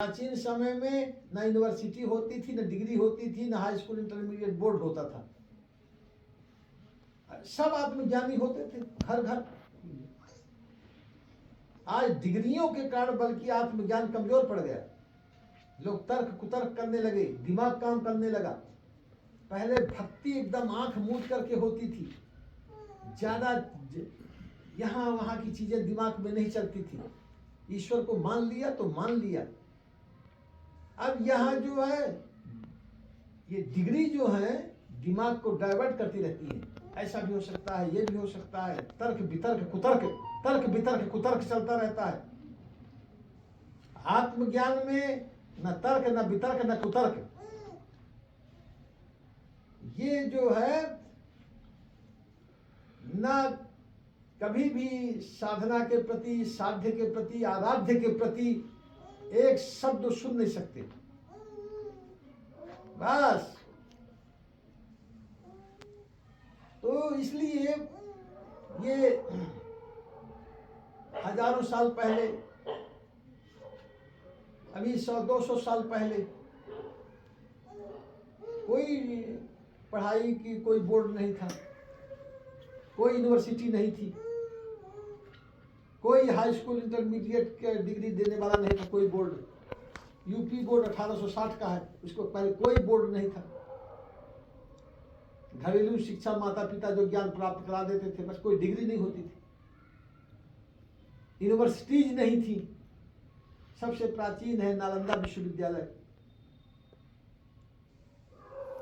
प्राचीन समय में न यूनिवर्सिटी होती थी, न डिग्री होती थी, न हाई स्कूल इंटरमीडिएट बोर्ड होता था। सब आत्मज्ञानी होते थे घर घर। आज डिग्रियों के कारण बल्कि आत्मज्ञान कमजोर पड़ गया। लोग तर्क कुतर्क करने लगे, दिमाग काम करने लगा। पहले भक्ति एकदम आंख मूंद करके होती थी, ज्यादा यहाँ वहां की चीजें दिमाग में नहीं चलती थी। ईश्वर को मान लिया तो मान लिया। अब यहाँ जो है ये डिग्री जो है दिमाग को डाइवर्ट करती रहती है। ऐसा भी हो सकता है, ये भी हो सकता है, तर्क वितर्क कुतर्क, तर्क वितर्क कुतर्क चलता रहता है। आत्मज्ञान में न तर्क न वितर्क न कुतर्क। ये जो है न कभी भी साधना के प्रति, साध्य के प्रति, आराध्य के प्रति एक शब्द सुन नहीं सकते। बस तो इसलिए ये हजारों साल पहले, अभी 100-200 साल पहले कोई पढ़ाई की कोई बोर्ड नहीं था, कोई यूनिवर्सिटी नहीं थी, कोई हाई स्कूल इंटरमीडिएट के डिग्री देने वाला नहीं था। कोई बोर्ड, यूपी बोर्ड 1860 का है, उसको पहले कोई बोर्ड नहीं था। घरेलू शिक्षा माता पिता जो ज्ञान प्राप्त करा देते थे, बस कोई डिग्री नहीं होती थी। यूनिवर्सिटीज नहीं थी। सबसे प्राचीन है नालंदा विश्वविद्यालय।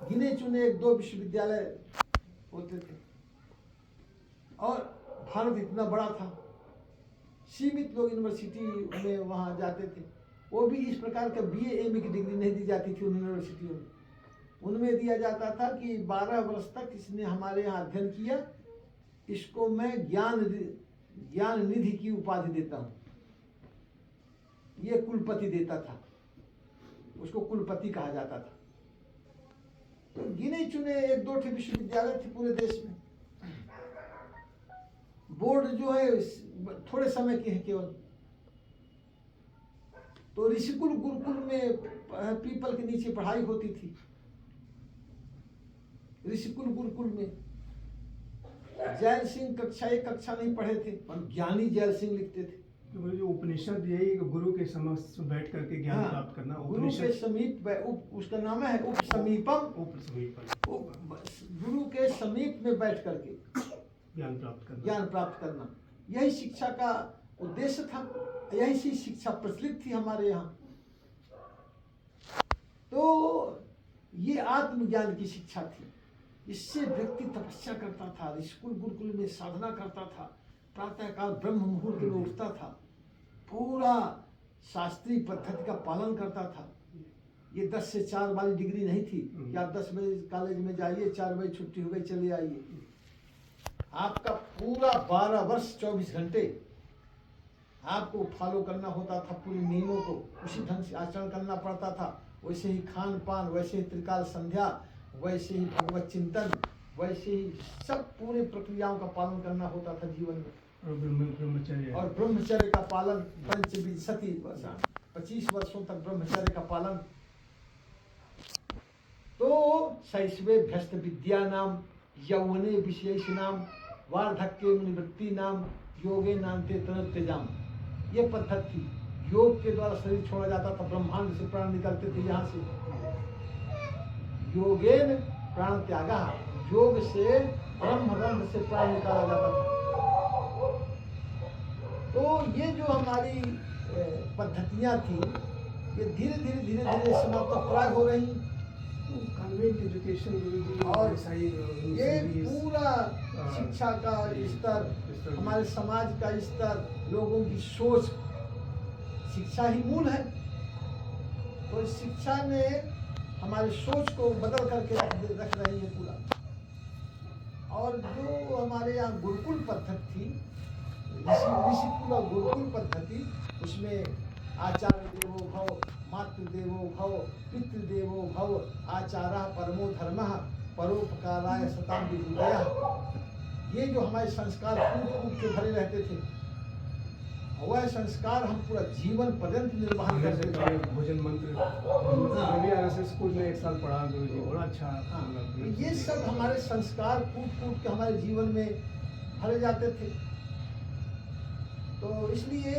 गिने चुने 1-2 विश्वविद्यालय होते थे और भारत इतना बड़ा था, सीमित लोग यूनिवर्सिटी में वहाँ जाते थे। वो भी इस प्रकार का BA MA की डिग्री नहीं दी जाती थी उन यूनिवर्सिटियों में। उनमें दिया जाता था कि 12 वर्ष तक इसने हमारे यहाँ अध्ययन किया, इसको मैं ज्ञान निधि की उपाधि देता हूँ। ये कुलपति देता था, उसको कुलपति कहा जाता था। तो गिने चुने 1-2 विश्वविद्यालय थे पूरे देश में। बोर्ड जो है थोड़े समय के हैं केवल। तो ऋषिकुल गुरुकुल में पीपल के नीचे पढ़ाई होती थी। ऋषिकुल गुरुकुल में जैल सिंह कक्षा 1 कक्षा नहीं पढ़े थे और ज्ञानी जैल सिंह लिखते थे। तो जो उपनिषद यही गुरु के समक्ष बैठ करके ज्ञान प्राप्त करना। गुरु के समीप, उसका नाम है उपसमीपम। गुरु के समीप में बैठ करके ज्ञान प्राप्त करना, यही शिक्षा का उद्देश्य था। यही सी शिक्षा प्रचलित थी हमारे यहाँ। तो ये आत्मज्ञान की शिक्षा थी। इससे व्यक्ति तपस्या करता था, स्कूल गुरुकुल में साधना करता था, प्रातःकाल ब्रह्म मुहूर्त में उठता था, पूरा शास्त्रीय पद्धति का पालन करता था। ये 10 से 4 वाली डिग्री नहीं थी कि आप 10 बजे कॉलेज में जाइए, 4 बजे छुट्टी हो गई चले आइए। आपका पूरा 12 वर्ष 24 घंटे आपको फॉलो करना होता था। पूरे नियमों को उसी ढंग से आचरण करना पड़ता था। वैसे ही खान पान, वैसे ही त्रिकाल संध्या, वैसे ही भगवत चिंतन, वैसे ही सब पूरे प्रक्रियाओं का पालन करना होता था जीवन में। और ब्रह्मचर्य का पालन, पंचविंशति 25 वर्षों तक ब्रह्मचर्य का पालन। तो शैशवे भ्यस्त विद्या नाम, यौवने विशेष नाम, वार्धक्य निवृत्ति नाम, योगे नामते तनुत्यजाम। ये पद्धति थी। योग के द्वारा शरीर छोड़ा जाता था, ब्रह्मांड से प्राण निकलते थे यहाँ से। योगेन प्राण त्यागा, योग से ब्रह्मरंध्र से प्राण निकाला जाता था। तो ये जो हमारी पद्धतियाँ थी, ये धीरे धीरे समाप्त प्राय हो रही। कॉन्वेंट एजुकेशन और ये पूरा शिक्षा का स्तर, हमारे समाज का स्तर, लोगों की सोच, शिक्षा ही मूल है। तो शिक्षा ने हमारी सोच को बदल करके रख रही है पूरा। और जो हमारे यहाँ गुरुकुल पद्धति थी, ऋषिकुल और गुरुकुल पद्धति, उसमें आचार्य देवो भव, मातृदेवो भव, पितृदेवो भव, आचार्य परमो धर्मः, परोपकाराय सताम विभूतयः। ये जो हमारे संस्कार कूट के भरे रहते थे, वह संस्कार हम पूरा जीवन पर्यंत निर्वाह हमें करते से थे। भोजन मंत्र हाँ। मैं भी आरएसएस स्कूल में 1 साल पढ़ा गुरु जी, बड़ा अच्छा हाँ, मतलब ये सब हमारे संस्कार कूट कूट के हमारे जीवन में भरे जाते थे। तो इसलिए